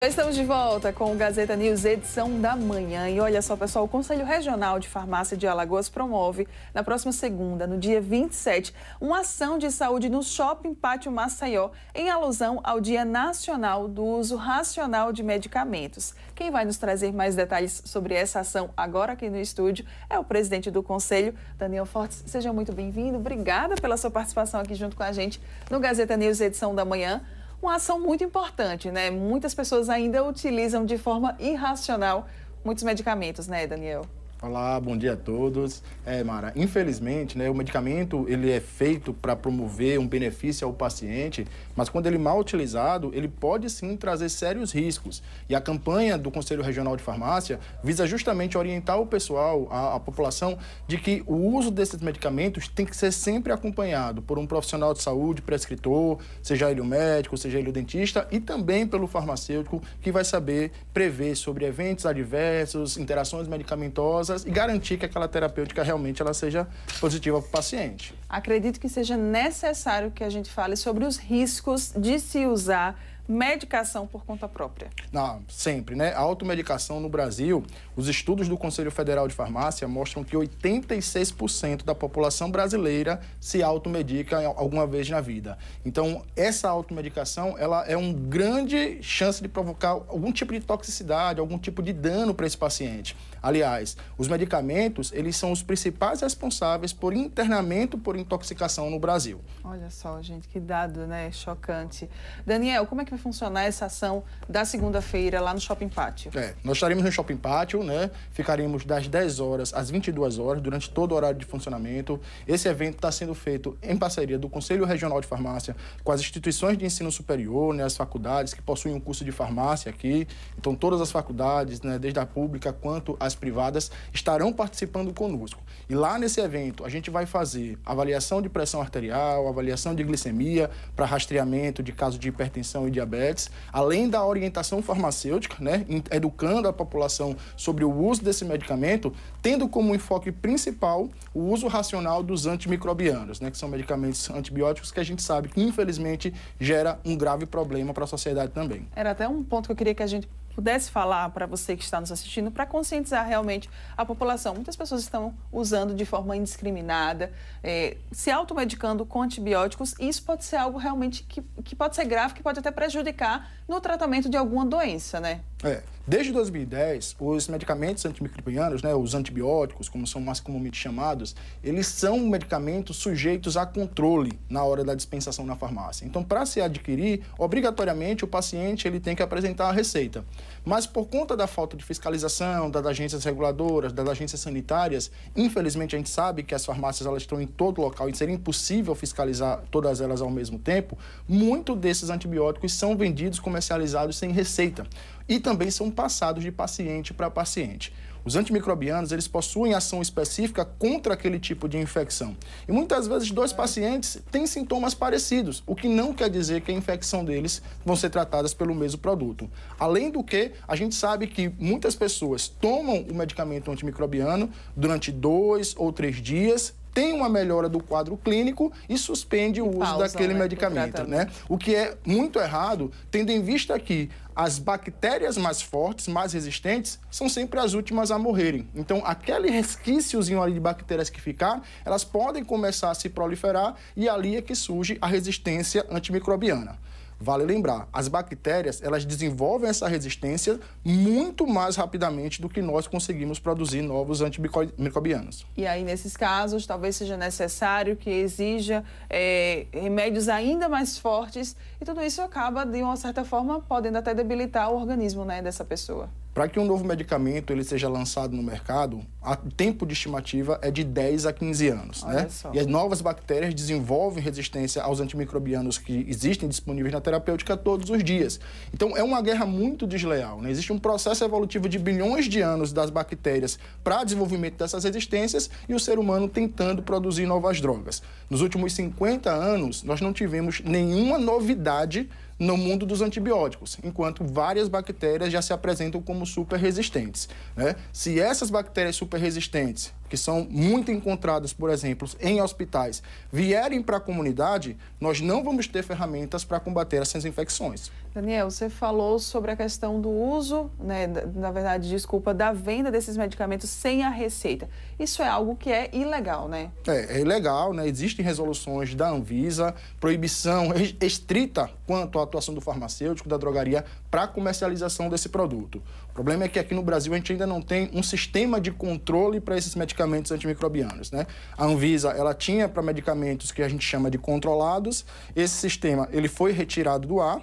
Estamos de volta com o Gazeta News, edição da manhã. E olha só, pessoal, o Conselho Regional de Farmácia de Alagoas promove, na próxima segunda, no dia 27, uma ação de saúde no Shopping Pátio Maceió, em alusão ao Dia Nacional do Uso Racional de Medicamentos. Quem vai nos trazer mais detalhes sobre essa ação agora aqui no estúdio é o presidente do Conselho, Daniel Fortes. Seja muito bem-vindo. Obrigada pela sua participação aqui junto com a gente no Gazeta News, edição da manhã. Uma ação muito importante, né? Muitas pessoas ainda utilizam de forma irracional muitos medicamentos, né, Daniel? Olá, bom dia a todos. Mara, infelizmente, né, o medicamento ele é feito para promover um benefício ao paciente, mas quando ele é mal utilizado, ele pode sim trazer sérios riscos. E a campanha do Conselho Regional de Farmácia visa justamente orientar o pessoal, a população, de que o uso desses medicamentos tem que ser sempre acompanhado por um profissional de saúde, prescritor, seja ele o médico, seja ele o dentista, e também pelo farmacêutico, que vai saber prever sobre eventos adversos, interações medicamentosas, e garantir que aquela terapêutica realmente ela seja positiva para o paciente. Acredito que seja necessário que a gente fale sobre os riscos de se usar medicação por conta própria. Não, sempre, né? A automedicação no Brasil, os estudos do Conselho Federal de Farmácia mostram que 86% da população brasileira se automedica alguma vez na vida. Então, essa automedicação, ela é uma grande chance de provocar algum tipo de toxicidade, algum tipo de dano para esse paciente. Aliás, os medicamentos, eles são os principais responsáveis por internamento por intoxicação no Brasil. Olha só, gente, que dado, né? Chocante. Daniel, como é que vai funcionar essa ação da segunda-feira lá no Shopping Pátio? Nós estaremos no Shopping Pátio, né? Ficaremos das 10 horas às 22 horas, durante todo o horário de funcionamento. Esse evento está sendo feito em parceria do Conselho Regional de Farmácia com as instituições de ensino superior, né? As faculdades que possuem um curso de farmácia aqui. Então, todas as faculdades, né? Desde a pública quanto as privadas, estarão participando conosco. E lá nesse evento, a gente vai fazer avaliação de pressão arterial, avaliação de glicemia, para rastreamento de casos de hipertensão e diabetes, além da orientação farmacêutica, né, educando a população sobre o uso desse medicamento, tendo como enfoque principal o uso racional dos antimicrobianos, né, que são medicamentos antibióticos que a gente sabe que, infelizmente, gera um grave problema para a sociedade também. Era até um ponto que eu queria que a gente pudesse falar para você que está nos assistindo, para conscientizar realmente a população. Muitas pessoas estão usando de forma indiscriminada, se automedicando com antibióticos, e isso pode ser algo realmente que pode ser grave, que pode até prejudicar no tratamento de alguma doença, né? Desde 2010, os medicamentos antimicrobianos, né, os antibióticos, como são mais comumente chamados, eles são medicamentos sujeitos a controle na hora da dispensação na farmácia. Então, para se adquirir, obrigatoriamente o paciente ele tem que apresentar a receita. Mas por conta da falta de fiscalização das agências reguladoras, das agências sanitárias, infelizmente a gente sabe que as farmácias elas estão em todo local e seria impossível fiscalizar todas elas ao mesmo tempo, muitos desses antibióticos são vendidos, comercializados sem receita. E também são passados de paciente para paciente. Os antimicrobianos, eles possuem ação específica contra aquele tipo de infecção. E muitas vezes dois pacientes têm sintomas parecidos, o que não quer dizer que a infecção deles vão ser tratadas pelo mesmo produto. Além do que, a gente sabe que muitas pessoas tomam o medicamento antimicrobiano durante 2 ou 3 dias, tem uma melhora do quadro clínico e suspende o uso daquele medicamento, né? O que é muito errado, tendo em vista que as bactérias mais fortes, mais resistentes, são sempre as últimas a morrerem. Então, aquele resquíciozinho ali de bactérias que ficar, elas podem começar a se proliferar e ali é que surge a resistência antimicrobiana. Vale lembrar, as bactérias, elas desenvolvem essa resistência muito mais rapidamente do que nós conseguimos produzir novos antimicrobianos. E aí, nesses casos, talvez seja necessário que exija remédios ainda mais fortes, e tudo isso acaba, de uma certa forma, podendo até debilitar o organismo, né, dessa pessoa. Para que um novo medicamento ele seja lançado no mercado, o tempo de estimativa é de 10 a 15 anos. Né? E as novas bactérias desenvolvem resistência aos antimicrobianos que existem disponíveis na terapêutica todos os dias. Então, é uma guerra muito desleal. Né? Existe um processo evolutivo de bilhões de anos das bactérias para desenvolvimento dessas resistências e o ser humano tentando produzir novas drogas. Nos últimos 50 anos, nós não tivemos nenhuma novidade no mundo dos antibióticos, enquanto várias bactérias já se apresentam como super resistentes, né? Se essas bactérias super resistentes, que são muito encontradas, por exemplo, em hospitais, vierem para a comunidade, nós não vamos ter ferramentas para combater essas infecções. Daniel, você falou sobre a questão do uso, né, na verdade, da venda desses medicamentos sem a receita. Isso é algo que é ilegal, né? É ilegal, né? Existem resoluções da Anvisa, proibição estrita quanto à atuação do farmacêutico, da drogaria, para a comercialização desse produto. O problema é que aqui no Brasil a gente ainda não tem um sistema de controle para esses medicamentos antimicrobianos, né? A Anvisa, ela tinha para medicamentos que a gente chama de controlados, esse sistema ele foi retirado do ar,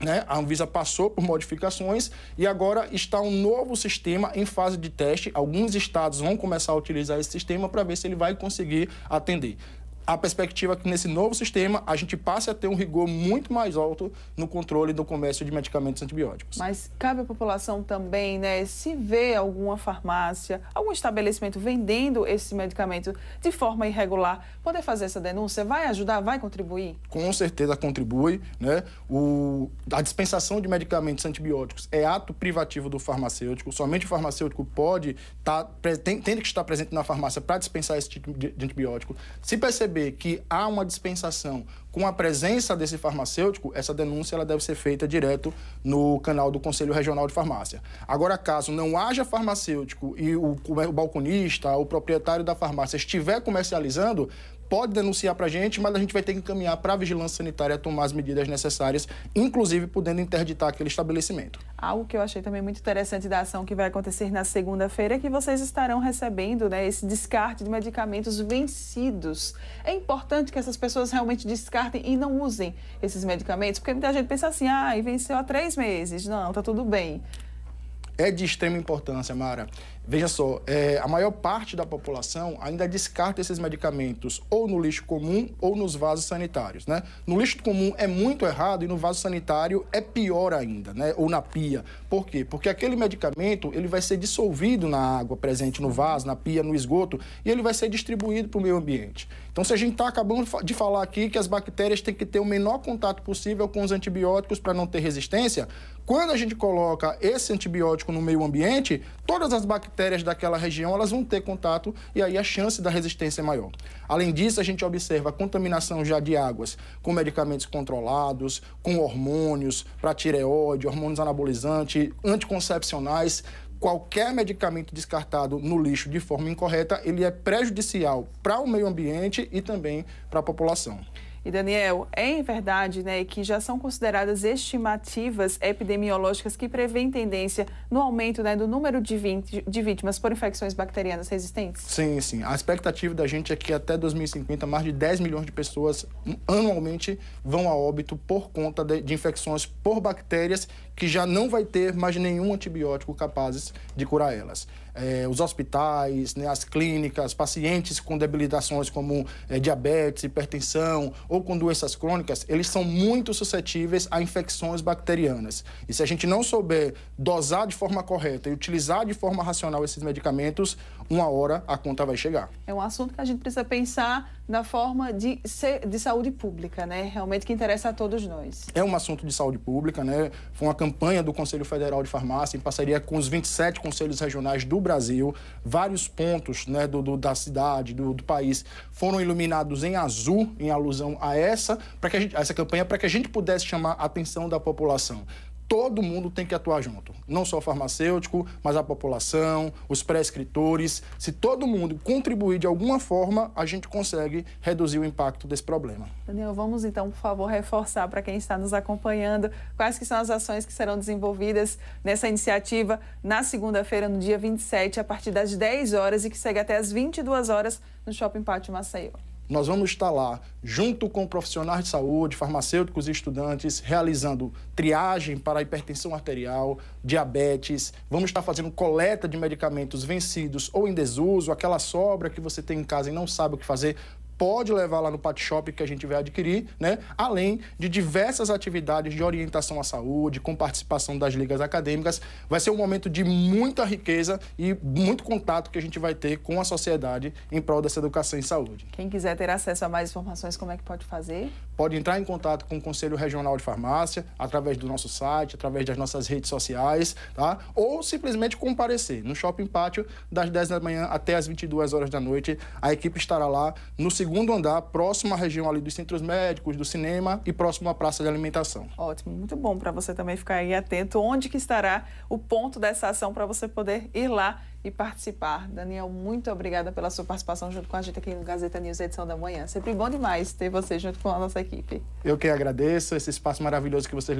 né? A Anvisa passou por modificações e agora está um novo sistema em fase de teste. Alguns estados vão começar a utilizar esse sistema para ver se ele vai conseguir atender. A perspectiva é que nesse novo sistema a gente passe a ter um rigor muito mais alto no controle do comércio de medicamentos antibióticos. Mas cabe à população também, né, se vê alguma farmácia, algum estabelecimento vendendo esse medicamento de forma irregular, poder fazer essa denúncia? Vai ajudar? Vai contribuir? Com certeza contribui, né? A dispensação de medicamentos antibióticos é ato privativo do farmacêutico. Somente o farmacêutico tem que estar presente na farmácia para dispensar esse tipo de antibiótico. Se perceber que há uma dispensação com a presença desse farmacêutico, essa denúncia ela deve ser feita direto no canal do Conselho Regional de Farmácia. Agora, caso não haja farmacêutico e o balconista, o proprietário da farmácia estiver comercializando, pode denunciar para a gente, mas a gente vai ter que encaminhar para a vigilância sanitária tomar as medidas necessárias, inclusive podendo interditar aquele estabelecimento. Algo que eu achei também muito interessante da ação que vai acontecer na segunda-feira é que vocês estarão recebendo, né, esse descarte de medicamentos vencidos. É importante que essas pessoas realmente descartem e não usem esses medicamentos, porque muita gente pensa assim, venceu há 3 meses. Não, tá tudo bem. É de extrema importância, Mara. Veja só, a maior parte da população ainda descarta esses medicamentos ou no lixo comum ou nos vasos sanitários, né? No lixo comum é muito errado e no vaso sanitário é pior ainda, né? Ou na pia. Por quê? Porque aquele medicamento ele vai ser dissolvido na água presente no vaso, na pia, no esgoto e ele vai ser distribuído para o meio ambiente. Então, se a gente está acabando de falar aqui que as bactérias têm que ter o menor contato possível com os antibióticos para não ter resistência, quando a gente coloca esse antibiótico no meio ambiente, todas as bactérias daquela região elas vão ter contato e aí a chance da resistência é maior. Além disso, a gente observa a contaminação já de águas com medicamentos controlados, com hormônios para tireoide, hormônios anabolizantes, anticoncepcionais. Qualquer medicamento descartado no lixo de forma incorreta, ele é prejudicial para o meio ambiente e também para a população. E, Daniel, é verdade, né, que já são consideradas estimativas epidemiológicas que prevêem tendência no aumento, né, do número de vítimas por infecções bacterianas resistentes? Sim, sim. A expectativa da gente é que até 2050, mais de 10 milhões de pessoas anualmente vão a óbito por conta de infecções por bactérias que já não vai ter mais nenhum antibiótico capazes de curar elas. Os hospitais, né, as clínicas, pacientes com debilitações como diabetes, hipertensão ou com doenças crônicas, eles são muito suscetíveis a infecções bacterianas. E se a gente não souber dosar de forma correta e utilizar de forma racional esses medicamentos, uma hora a conta vai chegar. É um assunto que a gente precisa pensar na forma de saúde pública, né? Realmente que interessa a todos nós. É um assunto de saúde pública, né? Foi uma campanha do Conselho Federal de Farmácia, em parceria com os 27 conselhos regionais do Brasil. Vários pontos, né, da cidade, do país, foram iluminados em azul, em alusão a essa campanha, para que a gente pudesse chamar a atenção da população. Todo mundo tem que atuar junto, não só o farmacêutico, mas a população, os prescritores. Se todo mundo contribuir de alguma forma, a gente consegue reduzir o impacto desse problema. Daniel, vamos então, por favor, reforçar para quem está nos acompanhando quais que são as ações que serão desenvolvidas nessa iniciativa na segunda-feira, no dia 27, a partir das 10 horas e que segue até as 22 horas no Shopping Pátio Maceió. Nós vamos estar lá, junto com profissionais de saúde, farmacêuticos e estudantes, realizando triagem para hipertensão arterial, diabetes. Vamos estar fazendo coleta de medicamentos vencidos ou em desuso, aquela sobra que você tem em casa e não sabe o que fazer. Pode levar lá no Pet Shop que a gente vai adquirir, né? Além de diversas atividades de orientação à saúde, com participação das ligas acadêmicas. Vai ser um momento de muita riqueza e muito contato que a gente vai ter com a sociedade em prol dessa educação em saúde. Quem quiser ter acesso a mais informações, como é que pode fazer? Pode entrar em contato com o Conselho Regional de Farmácia, através do nosso site, através das nossas redes sociais, tá? Ou simplesmente comparecer no Shopping Pátio, das 10 da manhã até as 22 horas da noite. A equipe estará lá no segundo andar, próximo à região ali dos centros médicos, do cinema e próximo à praça de alimentação. Ótimo, muito bom para você também ficar aí atento onde que estará o ponto dessa ação para você poder ir lá e participar. Daniel, muito obrigada pela sua participação junto com a gente aqui no Gazeta News, edição da manhã. Sempre bom demais ter você junto com a nossa equipe. Eu que agradeço esse espaço maravilhoso que vocês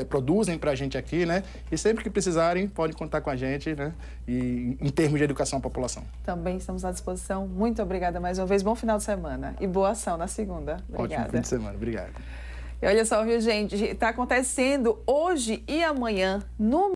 produzem para a gente aqui, né? E sempre que precisarem, podem contar com a gente, né? E em termos de educação à população. Também estamos à disposição. Muito obrigada mais uma vez. Bom final de semana e boa ação na segunda. Obrigada. Ótimo fim de semana. Obrigado. E olha só, viu, gente? Está acontecendo hoje e amanhã no